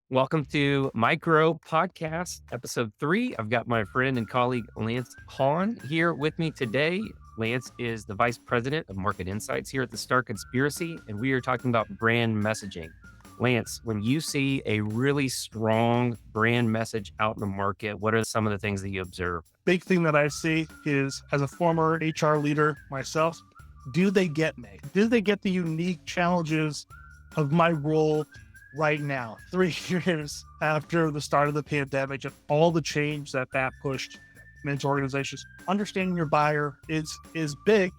Welcome to Micro Podcast, episode 3. I've got my friend and colleague Lance Haun here with me today. Lance is the vice president of market insights here at the Star Conspiracy, and we are talking about brand messaging. Lance, when you see a really strong brand message out in the market, what are some of the things that you observe? Big thing that I see is, as a former HR leader myself, do they get me? Do they get the unique challenges of my role right now, 3 years after the start of the pandemic and all the change that pushed into organizations? Understanding your buyer is big.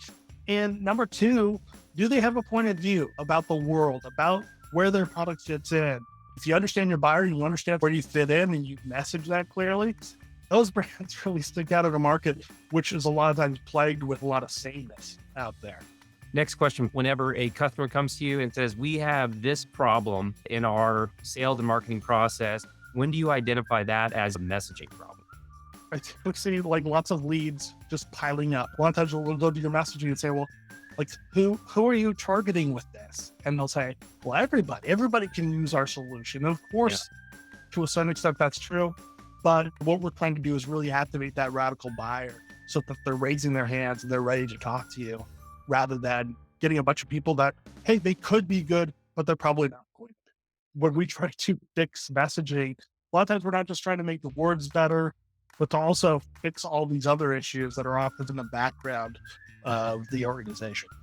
And number two, do they have a point of view about the world, about where their product fits in? If you understand your buyer, you understand where you fit in, and you message that clearly, those brands really stick out in the market, which is a lot of times plagued with a lot of sameness out there. Next question. Whenever a customer comes to you and says, we have this problem in our sales and marketing process, when do you identify that as a messaging problem? We see like lots of leads just piling up. A lot of times we'll go to your messaging and say, well, like who are you targeting with this? And they'll say, well, everybody can use our solution. And of course, to a certain extent, that's true. But what we're trying to do is really activate that radical buyer so that they're raising their hands and they're ready to talk to you, rather than getting a bunch of people that, hey, they could be good, but they're probably not going to. When we try to fix messaging, a lot of times we're not just trying to make the words better, but to also fix all these other issues that are often in the background of the organization.